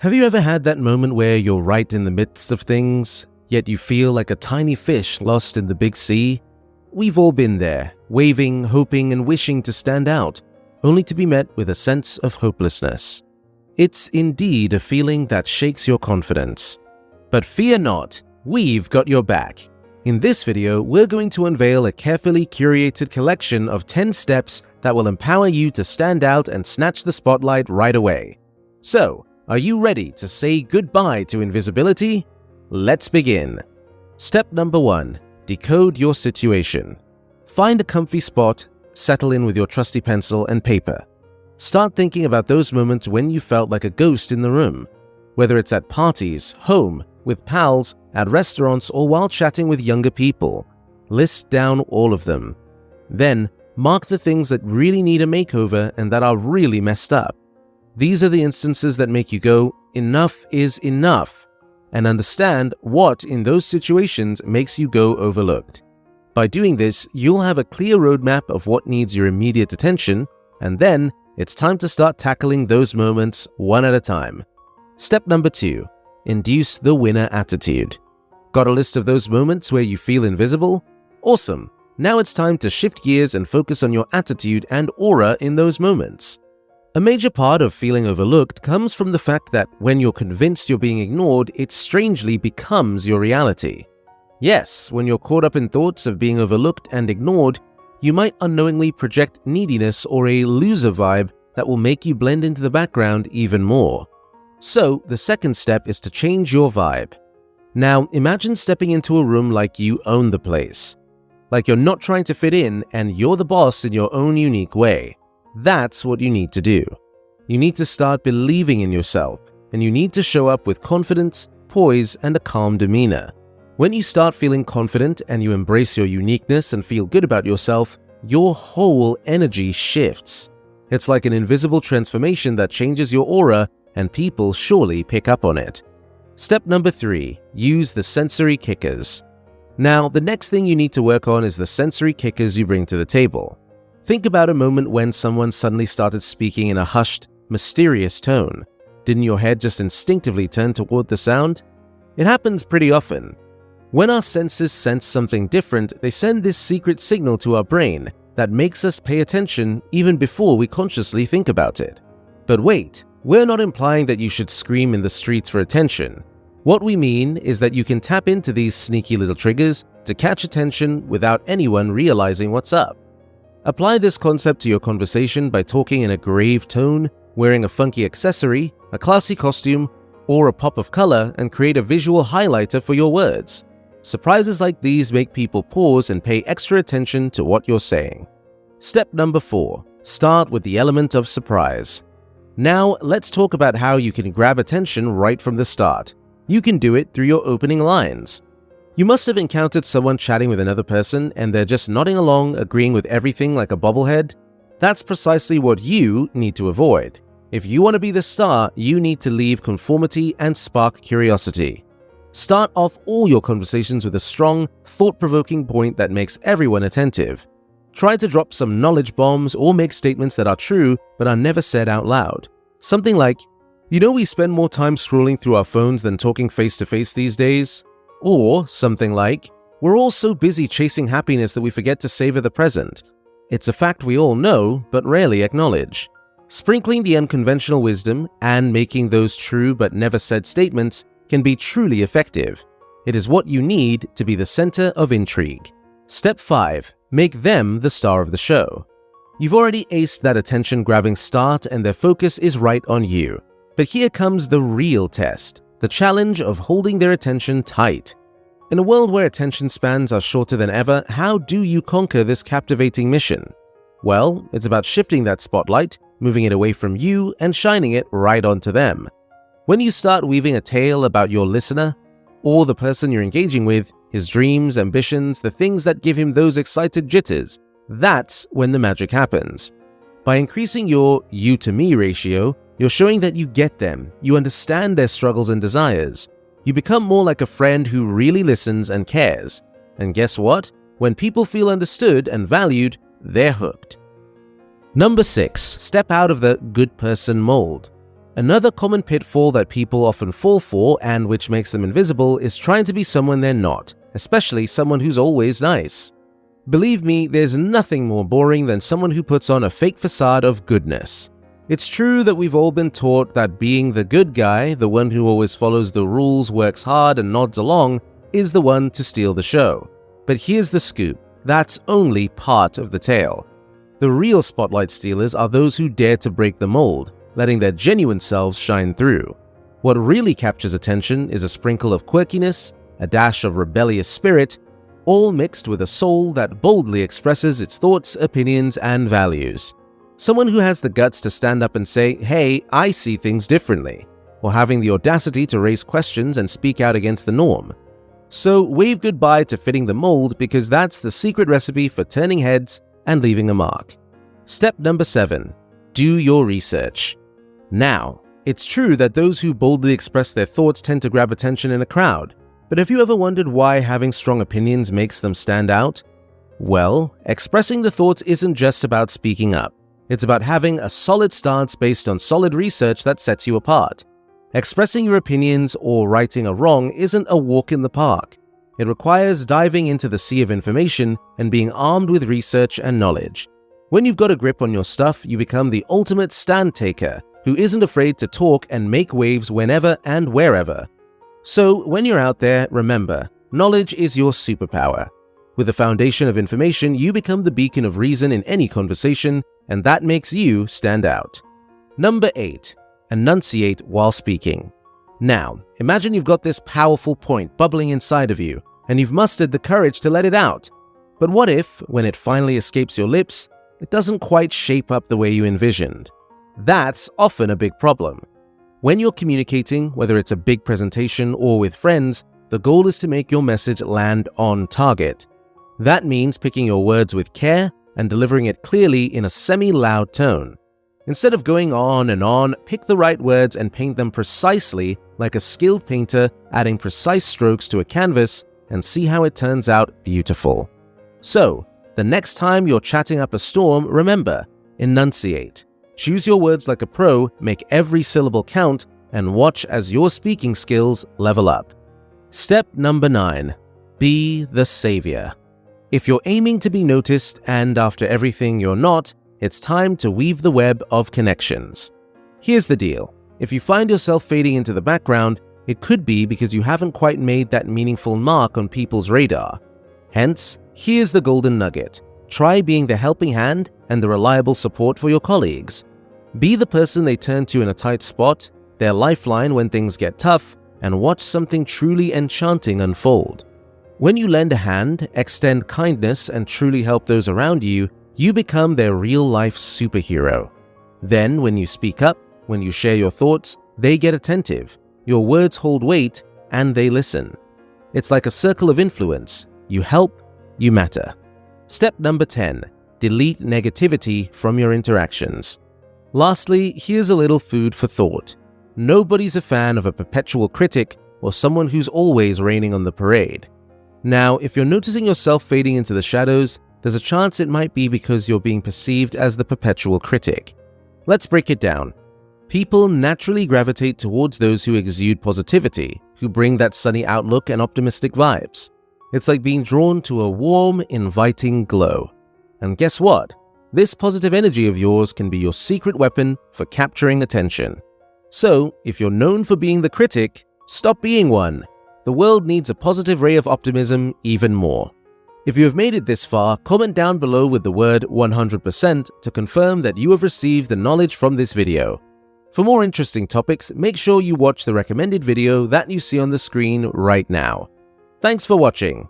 Have you ever had that moment where you're right in the midst of things, yet you feel like a tiny fish lost in the big sea? We've all been there, waving, hoping, and wishing to stand out, only to be met with a sense of hopelessness. It's indeed a feeling that shakes your confidence. But fear not, we've got your back. In this video, we're going to unveil a carefully curated collection of 10 steps that will empower you to stand out and snatch the spotlight right away. So, are you ready to say goodbye to invisibility? Let's begin. Step number 1. Decode your situation. Find a comfy spot, settle in with your trusty pencil and paper. Start thinking about those moments when you felt like a ghost in the room, whether it's at parties, home, with pals, at restaurants, or while chatting with younger people. List down all of them. Then, mark the things that really need a makeover and that are really messed up. These are the instances that make you go, enough is enough, and understand what in those situations makes you go overlooked. By doing this, you'll have a clear roadmap of what needs your immediate attention, and then it's time to start tackling those moments one at a time. Step number 2. Induce the winner attitude. Got a list of those moments where you feel invisible? Awesome! Now it's time to shift gears and focus on your attitude and aura in those moments. A major part of feeling overlooked comes from the fact that when you're convinced you're being ignored, it strangely becomes your reality. Yes, when you're caught up in thoughts of being overlooked and ignored, you might unknowingly project neediness or a loser vibe that will make you blend into the background even more. So, the second step is to change your vibe. Now, imagine stepping into a room like you own the place. Like you're not trying to fit in and you're the boss in your own unique way. That's what you need to do. You need to start believing in yourself, and you need to show up with confidence, poise, and a calm demeanor. When you start feeling confident and you embrace your uniqueness and feel good about yourself, your whole energy shifts. It's like an invisible transformation that changes your aura, and people surely pick up on it. Step number 3. Use the sensory kickers. Now, the next thing you need to work on is the sensory kickers you bring to the table. Think about a moment when someone suddenly started speaking in a hushed, mysterious tone. Didn't your head just instinctively turn toward the sound? It happens pretty often. When our senses sense something different, they send this secret signal to our brain that makes us pay attention even before we consciously think about it. But wait, we're not implying that you should scream in the streets for attention. What we mean is that you can tap into these sneaky little triggers to catch attention without anyone realizing what's up. Apply this concept to your conversation by talking in a grave tone, wearing a funky accessory, a classy costume, or a pop of color, and create a visual highlighter for your words. Surprises like these make people pause and pay extra attention to what you're saying. Step number 4. Start with the element of surprise. Now, let's talk about how you can grab attention right from the start. You can do it through your opening lines. You must have encountered someone chatting with another person and they're just nodding along, agreeing with everything like a bobblehead. That's precisely what you need to avoid. If you want to be the star, you need to leave conformity and spark curiosity. Start off all your conversations with a strong, thought-provoking point that makes everyone attentive. Try to drop some knowledge bombs or make statements that are true but are never said out loud. Something like, "You know we spend more time scrolling through our phones than talking face-to-face these days?" Or something like, "We're all so busy chasing happiness that we forget to savor the present." It's a fact we all know, but rarely acknowledge. Sprinkling the unconventional wisdom and making those true but never said statements can be truly effective. It is what you need to be the center of intrigue. Step 5. Make them the star of the show. You've already aced that attention-grabbing start and their focus is right on you. But here comes the real test. The challenge of holding their attention tight. In a world where attention spans are shorter than ever, how do you conquer this captivating mission? Well, it's about shifting that spotlight, moving it away from you, and shining it right onto them. When you start weaving a tale about your listener, or the person you're engaging with, his dreams, ambitions, the things that give him those excited jitters, that's when the magic happens. By increasing your you-to-me ratio, you're showing that you get them, you understand their struggles and desires. You become more like a friend who really listens and cares. And guess what? When people feel understood and valued, they're hooked. Number 6. Step out of the good person mold. Another common pitfall that people often fall for, and which makes them invisible, is trying to be someone they're not, especially someone who's always nice. Believe me, there's nothing more boring than someone who puts on a fake facade of goodness. It's true that we've all been taught that being the good guy, the one who always follows the rules, works hard, and nods along, is the one to steal the show. But here's the scoop: that's only part of the tale. The real spotlight stealers are those who dare to break the mold, letting their genuine selves shine through. What really captures attention is a sprinkle of quirkiness, a dash of rebellious spirit, all mixed with a soul that boldly expresses its thoughts, opinions, and values. Someone who has the guts to stand up and say, "Hey, I see things differently," or having the audacity to raise questions and speak out against the norm. So wave goodbye to fitting the mold, because that's the secret recipe for turning heads and leaving a mark. Step number 7. Do your research. Now, it's true that those who boldly express their thoughts tend to grab attention in a crowd, but have you ever wondered why having strong opinions makes them stand out? Well, expressing the thoughts isn't just about speaking up. It's about having a solid stance based on solid research that sets you apart. Expressing your opinions or righting a wrong isn't a walk in the park. It requires diving into the sea of information and being armed with research and knowledge. When you've got a grip on your stuff, you become the ultimate stand taker who isn't afraid to talk and make waves whenever and wherever. So when you're out there, remember, knowledge is your superpower. With the foundation of information, you become the beacon of reason in any conversation, and that makes you stand out. Number 8. Enunciate while speaking. Now, imagine you've got this powerful point bubbling inside of you, and you've mustered the courage to let it out. But what if, when it finally escapes your lips, it doesn't quite shape up the way you envisioned? That's often a big problem. When you're communicating, whether it's a big presentation or with friends, the goal is to make your message land on target. That means picking your words with care and delivering it clearly in a semi-loud tone. Instead of going on, pick the right words and paint them precisely like a skilled painter, adding precise strokes to a canvas, and see how it turns out beautiful. So, the next time you're chatting up a storm, remember, enunciate. Choose your words like a pro, make every syllable count, and watch as your speaking skills level up. Step number 9. Be the savior. If you're aiming to be noticed and after everything you're not, it's time to weave the web of connections. Here's the deal. If you find yourself fading into the background, it could be because you haven't quite made that meaningful mark on people's radar. Hence, here's the golden nugget. Try being the helping hand and the reliable support for your colleagues. Be the person they turn to in a tight spot, their lifeline when things get tough, and watch something truly enchanting unfold. When you lend a hand, extend kindness, and truly help those around you, you become their real-life superhero. Then, when you speak up, when you share your thoughts, they get attentive. Your words hold weight, and they listen. It's like a circle of influence. You help, you matter. Step number 10. Delete negativity from your interactions. Lastly, here's a little food for thought. Nobody's a fan of a perpetual critic or someone who's always raining on the parade. Now, if you're noticing yourself fading into the shadows, there's a chance it might be because you're being perceived as the perpetual critic. Let's break it down. People naturally gravitate towards those who exude positivity, who bring that sunny outlook and optimistic vibes. It's like being drawn to a warm, inviting glow. And guess what? This positive energy of yours can be your secret weapon for capturing attention. So, if you're known for being the critic, stop being one. The world needs a positive ray of optimism even more. If you have made it this far, comment down below with the word 100% to confirm that you have received the knowledge from this video. For more interesting topics, make sure you watch the recommended video that you see on the screen right now. Thanks for watching.